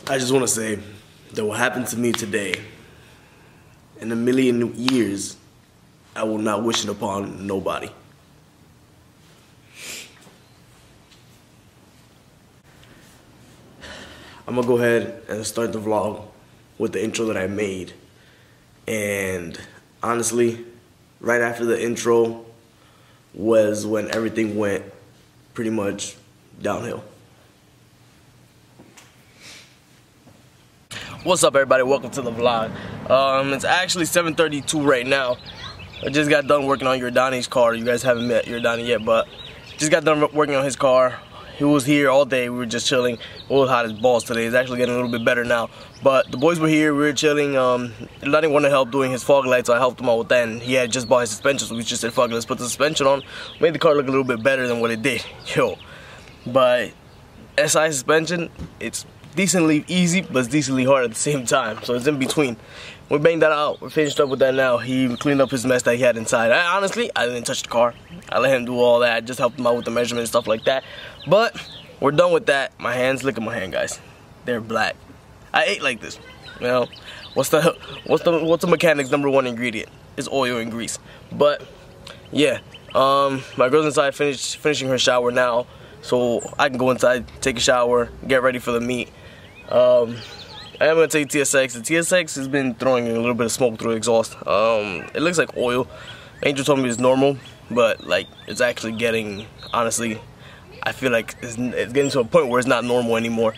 I just want to say that what happened to me today, in a million years, I will not wish it upon nobody. I'm gonna go ahead and start the vlog with the intro that I made. And honestly, right after the intro was when everything went pretty much downhill. What's up, everybody? Welcome to the vlog. It's actually 7:32 right now. I just got done working on Yordani's car. You guys haven't met Yordani yet, but just got done working on his car. He was here all day. We were just chilling. It was hot as balls today. It's actually getting a little bit better now. But the boys were here. We were chilling. Yordani wanted help doing his fog lights, so I helped him out with that. And he had just bought his suspension, so we just said, fuck it, let's put the suspension on. Made the car look a little bit better than what it did. Yo. But SI suspension, it's decently easy, but it's decently hard at the same time. So it's in between. We banged that out. We're finished up with that now. He cleaned up his mess that he had inside. Honestly, I didn't touch the car. I let him do all that. I just helped him out with the measurement and stuff like that. But we're done with that. My hands, look at my hand, guys. They're black. I ate like this. You know, what's the mechanic's #1 ingredient? It's oil and grease. But yeah, my girl's inside finishing her shower now, so I can go inside, take a shower, get ready for the meet. I am gonna take TSX. The TSX has been throwing a little bit of smoke through the exhaust. It looks like oil. Angel told me it's normal, but like it's actually getting, honestly, I feel like it's getting to a point where it's not normal anymore.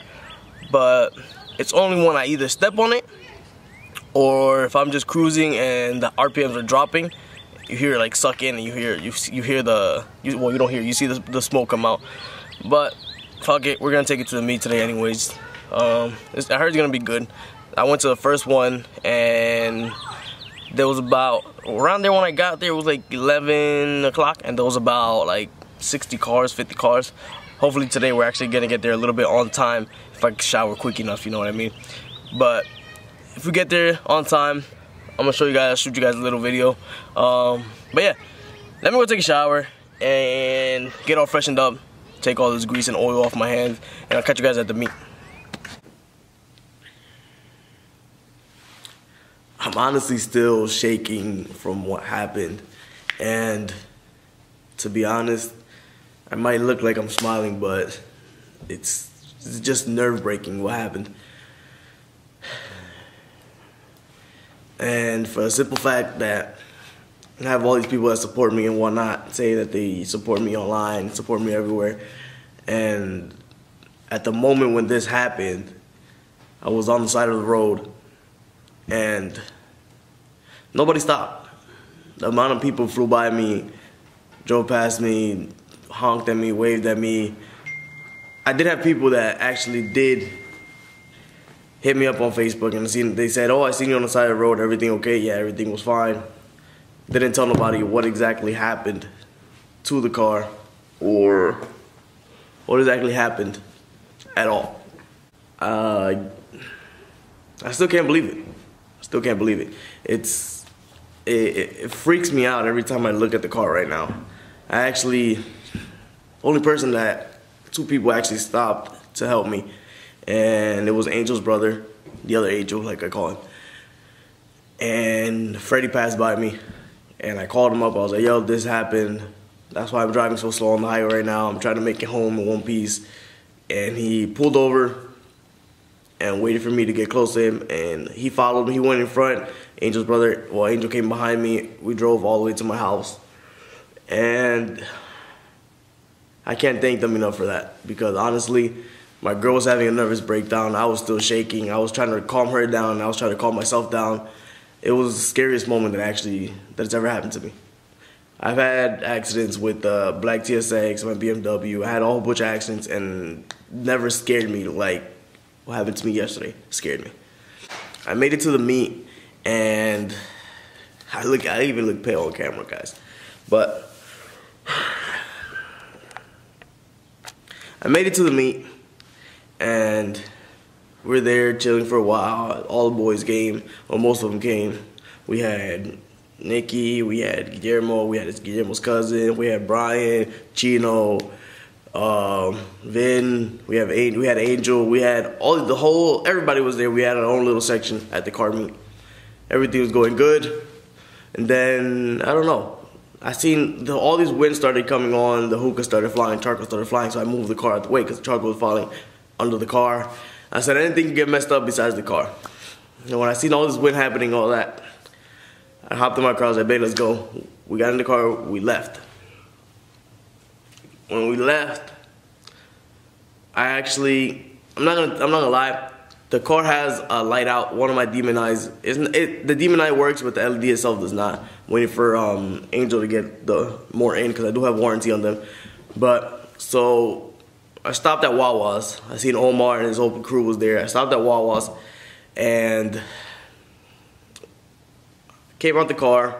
But it's only when I either step on it or if I'm just cruising and the RPMs are dropping, you hear it like suck in, and you hear the well, you don't hear, you see the smoke come out. But fuck it, we're gonna take it to the meet today anyways. I heard it's gonna be good. I went to the first one and there was about, around there when I got there, it was like 11 o'clock, and there was about like 60 cars, 50 cars. Hopefully today we're actually gonna get there a little bit on time if I can shower quick enough, you know what I mean? But if we get there on time, I'm gonna show you guys, shoot you guys a little video. But yeah, let me go take a shower and get all freshened up, take all this grease and oil off my hands, and I'll catch you guys at the meet. I'm honestly still shaking from what happened, and to be honest, I might look like I'm smiling, but it's just nerve-wracking what happened. And for the simple fact that I have all these people that support me and whatnot, say that they support me online, support me everywhere, and at the moment when this happened, I was on the side of the road and nobody stopped. The amount of people flew by me, drove past me, honked at me, waved at me. I did have people that actually did hit me up on Facebook, and they said, oh, I seen you on the side of the road, everything okay? Yeah, everything was fine. They didn't tell nobody what exactly happened to the car or what exactly happened at all. I still can't believe it. Still can't believe it. It freaks me out every time I look at the car right now. Only person that, 2 people actually stopped to help me, and it was Angel's brother, the other Angel, like I call him. And Freddie passed by me, and I called him up. I was like, yo, this happened. That's why I'm driving so slow on the highway right now. I'm trying to make it home in one piece. And he pulled over and waited for me to get close to him, and he followed me. He went in front. Angel's brother, well, Angel came behind me. We drove all the way to my house, and I can't thank them enough for that, because honestly, my girl was having a nervous breakdown. I was still shaking. I was trying to calm her down. I was trying to calm myself down. It was the scariest moment that's ever happened to me. I've had accidents with the black TSX, my BMW. I had a whole bunch of accidents, and never scared me like what happened to me yesterday. Scared me. I made it to the meet, and I even look pale on camera, guys. But I made it to the meet, and we're there chilling for a while. All the boys came, or most of them came. We had Nikki, we had Guillermo, we had Guillermo's cousin, we had Brian, Chino, Vin, we had Angel, we had everybody was there. We had our own little section at the car meet. Everything was going good, and then I don't know. I seen all these winds started coming on. The hookah started flying, charcoal started flying. So I moved the car out the way because the charcoal was falling under the car. I said anything can get messed up besides the car. And when I seen all this wind happening, all that, I hopped in my car. I was like, "Babe, let's go." We got in the car. We left. When we left, I'm not gonna lie. The car has a light out. One of my demon eyes, the demon eye works, but the LED itself does not. I'm waiting for Angel to get more in because I do have warranty on them. But so I stopped at Wawa's. I seen Omar and his whole crew was there. I stopped at Wawa's and came out the car,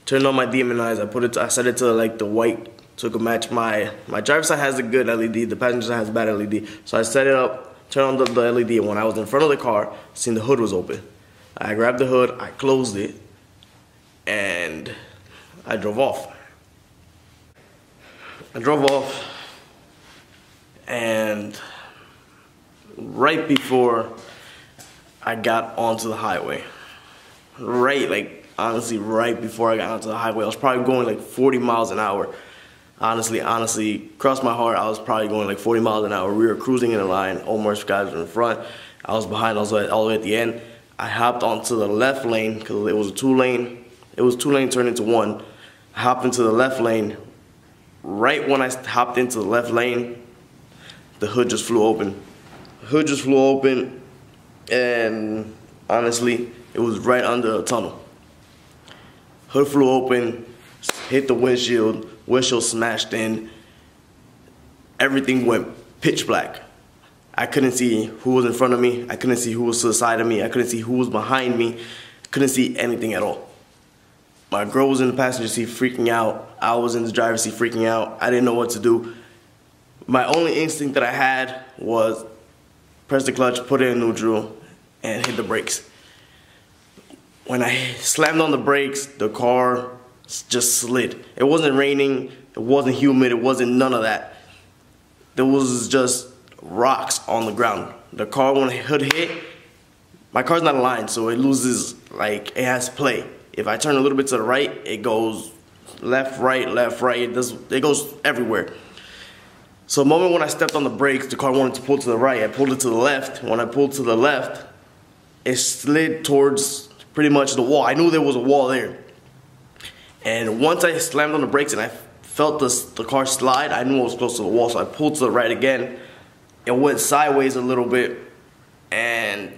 turned on my demon eyes. I set it to like the white so it could match my driver's side has a good LED, the passenger side has a bad LED. So I set it up, turned on the LED, and when I was in front of the car, seen the hood was open. I grabbed the hood, I closed it, and I drove off. And right before I got onto the highway, honestly, right before I got onto the highway, I was probably going like 40 miles an hour. Honestly, cross my heart, I was probably going like 40 miles an hour. We were cruising in a line. Omar's guys were in front. I was behind. I was all the way at the end. I hopped onto the left lane because it was a 2-lane. It was 2 lane turned into 1. I hopped into the left lane. Right when I hopped into the left lane, the hood just flew open. The hood just flew open, and honestly, it was right under a tunnel. Hood flew open, hit the windshield smashed in. Everything went pitch black. I couldn't see who was in front of me. I couldn't see who was to the side of me. I couldn't see who was behind me. Couldn't see anything at all. My girl was in the passenger seat freaking out. I was in the driver's seat freaking out. I didn't know what to do. My only instinct that I had was press the clutch, put it in neutral, and hit the brakes. When I slammed on the brakes, the car just slid. It wasn't raining, it wasn't humid, it wasn't none of that. There was just rocks on the ground. The car, when the hood hit, my car's not aligned, so it loses, like, it has play. If I turn a little bit to the right, it goes left, right, it goes everywhere. So the moment when I stepped on the brakes, the car wanted to pull to the right. I pulled it to the left. When I pulled to the left, it slid towards pretty much the wall. I knew there was a wall there. And once I slammed on the brakes and I felt the car slide, I knew I was close to the wall, so I pulled to the right again. It went sideways a little bit, and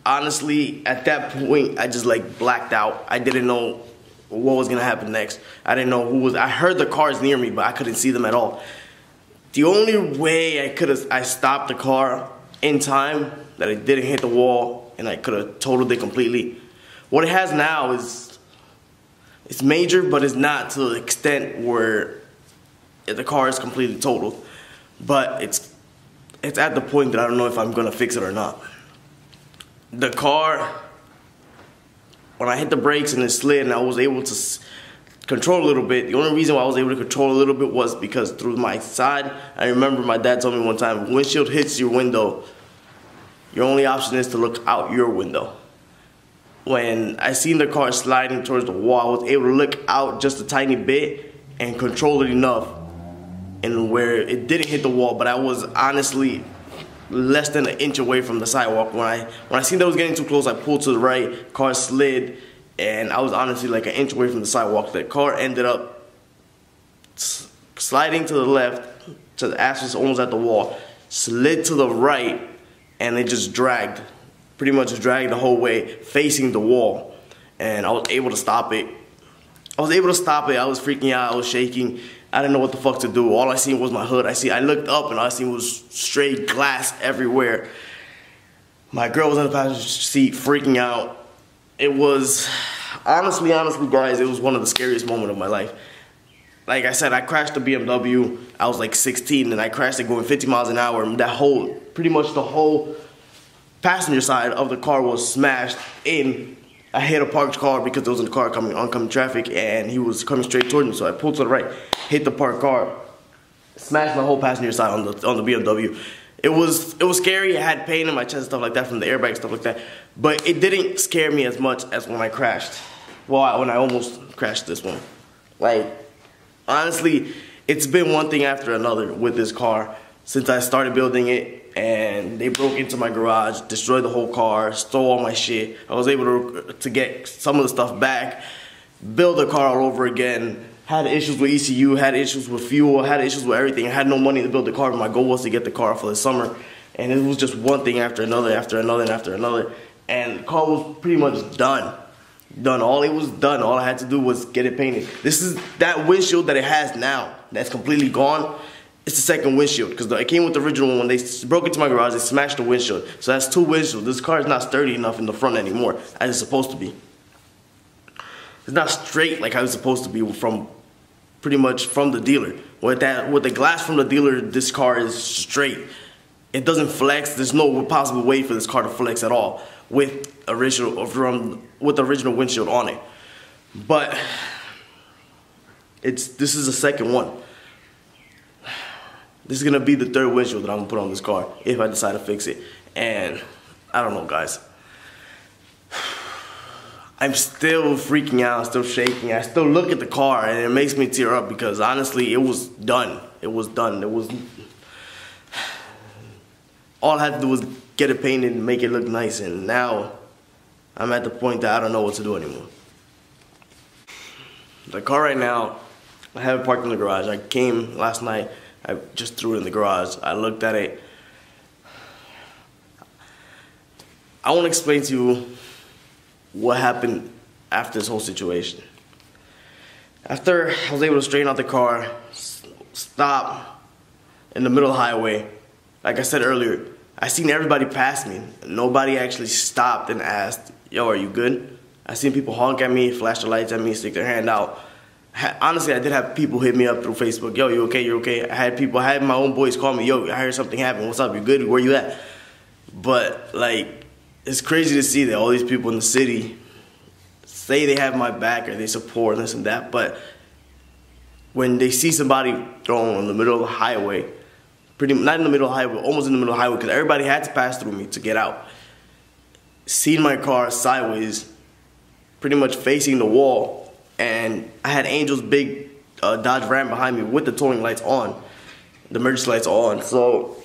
honestly, at that point, I just like blacked out. I didn't know what was gonna happen next. I didn't know who was. I heard the cars near me, but I couldn't see them at all. The only way I stopped the car in time that it didn't hit the wall and I could have totaled it completely. What it has now is, it's major, but it's not to the extent where the car is completely totaled. But it's at the point that I don't know if I'm gonna fix it or not. The car, when I hit the brakes and it slid and I was able to control a little bit, the only reason why I was able to control a little bit was because through my side, I remember my dad told me one time, when windshield hits your window, your only option is to look out your window. When I seen the car sliding towards the wall, I was able to look out just a tiny bit and control it enough and where it didn't hit the wall, but I was honestly less than an inch away from the sidewalk. When I seen that I was getting too close, I pulled to the right, car slid, and I was honestly like an inch away from the sidewalk. The car ended up sliding to the left, to the ass was almost at the wall, slid to the right, and it just dragged. Pretty much dragged the whole way, facing the wall. And I was able to stop it. I was freaking out, I was shaking. I didn't know what the fuck to do. All I seen was my hood. I looked up and all I seen was straight glass everywhere. My girl was in the passenger seat freaking out. It was, honestly guys, it was one of the scariest moments of my life. Like I said, I crashed the BMW. I was like 16 and I crashed it going 50 miles an hour. And pretty much the whole passenger side of the car was smashed in. I hit a parked car because there was a car oncoming traffic and he was coming straight towards me, so I pulled to the right, hit the parked car. Smashed my whole passenger side on the BMW. It was scary. I had pain in my chest and stuff like that from the airbag, stuff like that. But it didn't scare me as much as when I crashed. Well, when I almost crashed this one. Like, honestly, it's been one thing after another with this car since I started building it, and they broke into my garage, destroyed the whole car, stole all my shit. I was able to get some of the stuff back, build the car all over again. Had issues with ECU, had issues with fuel, had issues with everything. I had no money to build the car, but my goal was to get the car for the summer. And it was just one thing after another, after another, and after another. And the car was pretty much done. All it was done. All I had to do was get it painted. This is that windshield that it has now. That's completely gone. It's the second windshield, because it came with the original one. When they broke into my garage, they smashed the windshield. So that's two windshields. This car is not sturdy enough in the front anymore, as it's supposed to be. It's not straight like how it's supposed to be from pretty much from the dealer. With the glass from the dealer, this car is straight. It doesn't flex. There's no possible way for this car to flex at all with original windshield on it. But this is the second one. This is gonna be the third windshield that I'm gonna put on this car if I decide to fix it. And I don't know, guys. I'm still freaking out, still shaking. I still look at the car and it makes me tear up because honestly, it was done. It was done. All I had to do was get it painted and make it look nice, and now I'm at the point that I don't know what to do anymore. The car right now, I have it parked in the garage. I came last night, I just threw it in the garage. I looked at it. I want to explain to you what happened after this whole situation. After I was able to straighten out the car, stop in the middle of the highway, like I said earlier, I seen everybody pass me. Nobody actually stopped and asked, yo, are you good? I seen people honk at me, flash their lights at me, stick their hand out. Honestly, I did have people hit me up through Facebook, yo, you okay, you're okay? I had my own boys call me, yo, I heard something happen, what's up, you good, where you at? But like, it's crazy to see that all these people in the city say they have my back or they support this and that, but when they see somebody thrown in the middle of the highway, not in the middle of the highway, almost in the middle of the highway, because everybody had to pass through me to get out, seeing my car sideways, pretty much facing the wall, and I had Angel's big Dodge Ram behind me with the towing lights on, the emergency lights on, so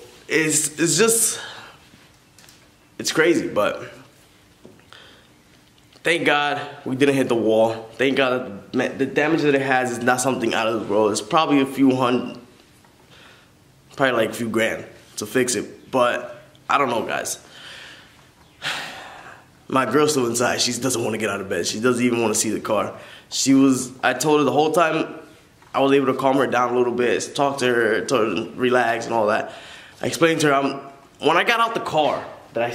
it's crazy, but thank God we didn't hit the wall. Thank God the damage that it has is not something out of the world. It's probably a few hundred, probably like a few grand to fix it, but I don't know, guys. My girl's still inside. She doesn't want to get out of bed. She doesn't even want to see the car. I told her the whole time I was able to calm her down a little bit, talk to her, told her to relax and all that. I explained to her, when I got out the car, that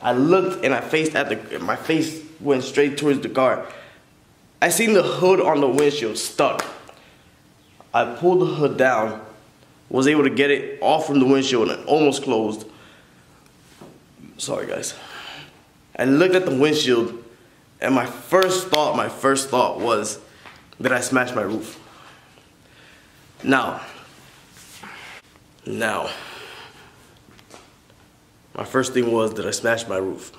I looked and my face went straight towards the car. I seen the hood on the windshield stuck. I pulled the hood down, was able to get it off from the windshield and it almost closed. Sorry guys. I looked at the windshield and my first thought was that I smashed my roof. Now, my first thing was that I smashed my roof.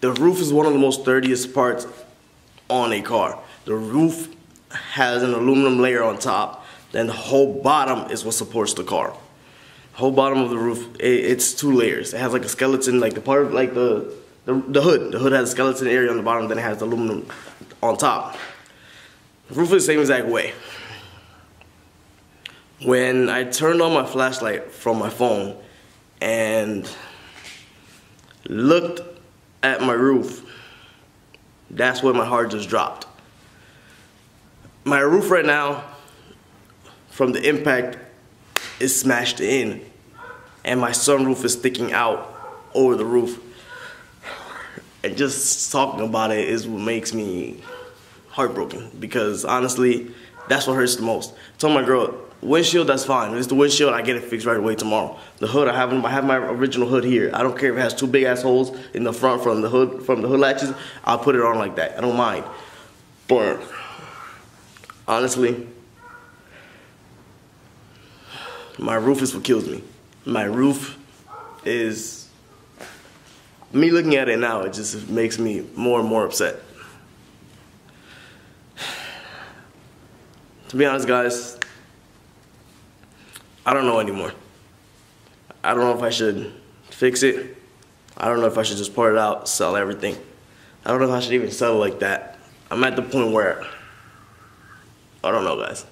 The roof is one of the most sturdiest parts on a car. The roof has an aluminum layer on top, then the whole bottom is what supports the car. The whole bottom of the roof, it's two layers. It has like a skeleton, like the part, like the hood. The hood has a skeleton area on the bottom, then it has the aluminum on top. The roof is the same exact way. When I turned on my flashlight from my phone and looked at my roof, that's when my heart just dropped. My roof right now, from the impact, is smashed in, and my sunroof is sticking out over the roof. And just talking about it is what makes me heartbroken, because honestly, that's what hurts the most. I told my girl, windshield, that's fine. If it's the windshield, I get it fixed right away tomorrow. The hood, I have my original hood here. I don't care if it has two big ass holes in the front from the hood latches. I'll put it on like that. I don't mind. But Honestly, my roof is what kills me. My roof is, me looking at it now, it just makes me more and more upset. To be honest, guys, I don't know anymore. I don't know if I should fix it. I don't know if I should just pour it out, sell everything. I don't know if I should even sell it like that. I'm at the point where, I don't know, guys.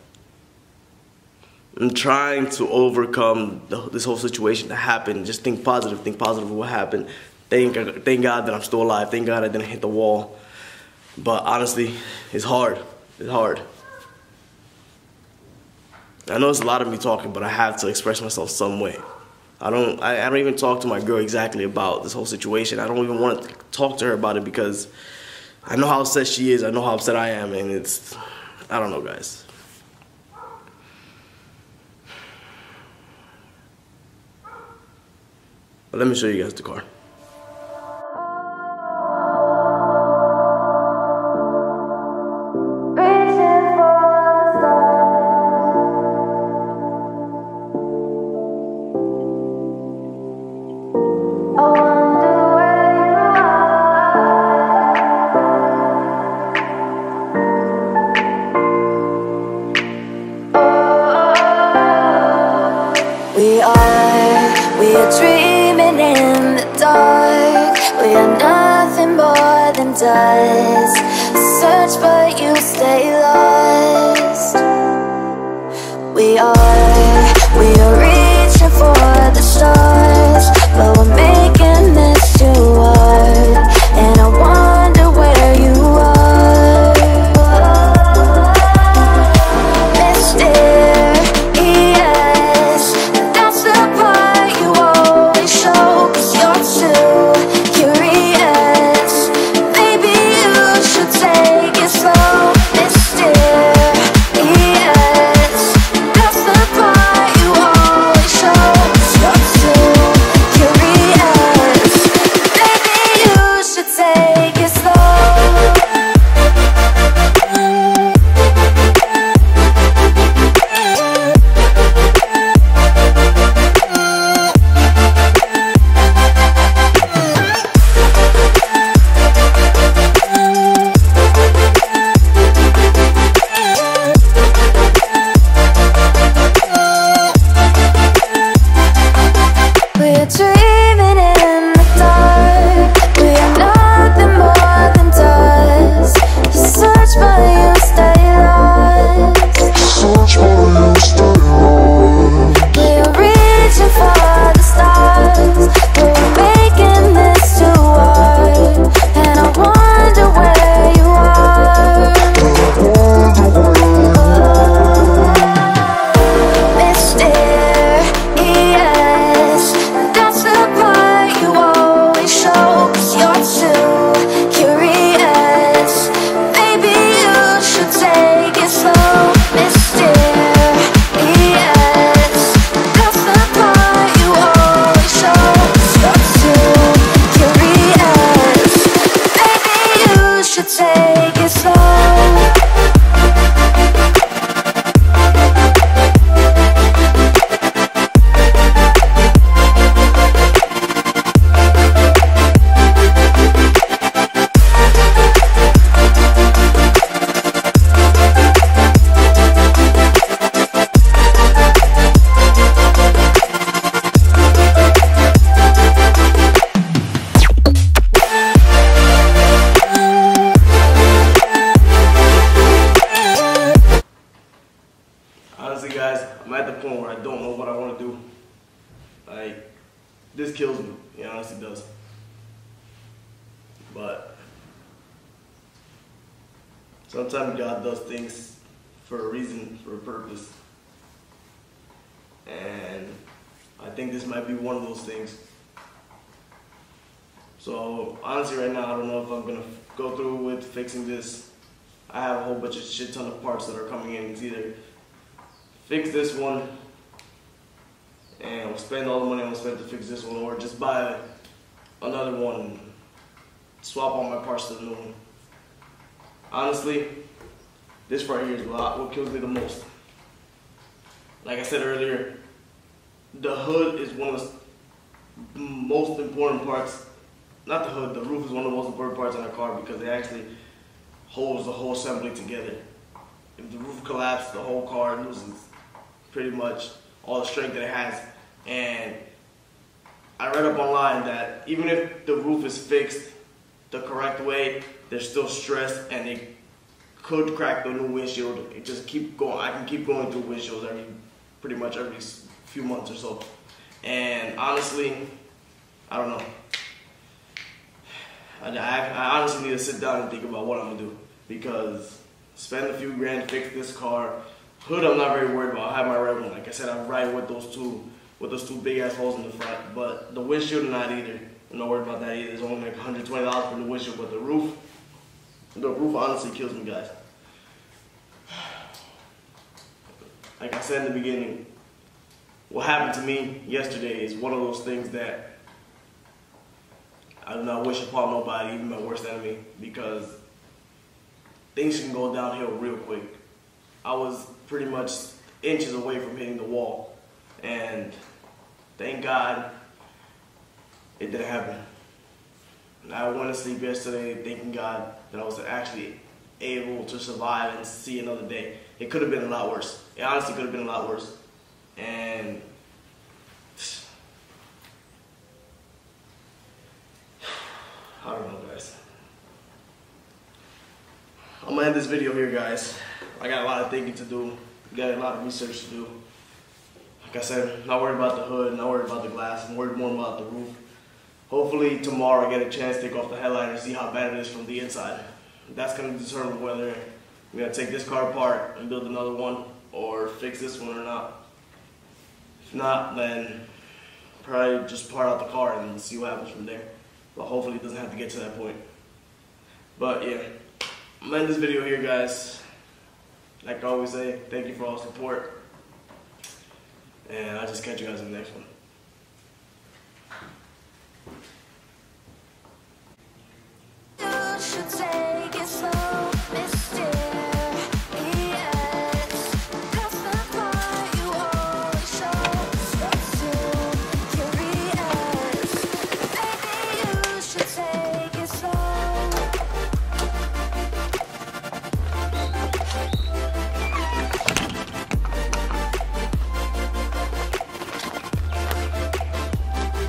I'm trying to overcome this whole situation that happened. Just think positive of what happened. Thank God that I'm still alive. Thank God I didn't hit the wall. But honestly, it's hard. It's hard. I know it's a lot of me talking, but I have to express myself some way. I don't even talk to my girl exactly about this whole situation. I don't even want to talk to her about it because I know how upset she is. I know how upset I am, and it's, I don't know, guys. But let me show you guys the car. We are dreaming in the dark. We are nothing more than dust. Search but you stay lost. We are reaching for the stars, but we're making this too hard. And I wonder where you are. Honestly, guys, I'm at the point where I don't know what I want to do. Like, this kills me. It honestly does. But sometimes God does things for a reason, for a purpose. And I think this might be one of those things. So honestly, right now, I don't know if I'm gonna go through with fixing this. I have a whole bunch of shit ton of parts that are coming in. It's either fix this one and we'll spend all the money I'm gonna spend to fix this one, or just buy another one and swap all my parts to the new one. Honestly, this right here is what kills me the most. Like I said earlier, the hood is one of the most important parts. Not the hood, the roof is one of the most important parts in a car because it actually holds the whole assembly together. If the roof collapses, the whole car loses pretty much all the strength that it has. And I read up online that even if the roof is fixed the correct way, there's still stress and it could crack the new windshield. It just keep going. I can keep going through windshields pretty much every few months or so. And honestly, I don't know. I honestly need to sit down and think about what I'm gonna do, because spend a few grand to fix this car. Hood, I'm not very worried about. I have my red one. Like I said, I'm riding with those two big ass holes in the front. But the windshield, not either. I'm not worried about that either. It's only like $120 for the windshield, but the roof honestly kills me, guys. Like I said in the beginning, what happened to me yesterday is one of those things that I do not wish upon nobody, even my worst enemy, because things can go downhill real quick. I was pretty much inches away from hitting the wall, and thank God it didn't happen. And I went to sleep yesterday thanking God that I was actually able to survive and see another day. It could have been a lot worse. It honestly could have been a lot worse. And I don't know, guys. I'm gonna end this video here, guys. I got a lot of thinking to do. Got a lot of research to do. Like I said, not worried about the hood, not worried about the glass. I'm worried more about the roof. Hopefully tomorrow I get a chance to take off the headliner and see how bad it is from the inside. That's gonna determine whether I'm gonna take this car apart and build another one or fix this one or not. If not, then probably just part out the car and see what happens from there. But hopefully it doesn't have to get to that point. But yeah, I'm gonna end this video here, guys. Like I always say, thank you for all the support. And I'll just catch you guys in the next one. You should take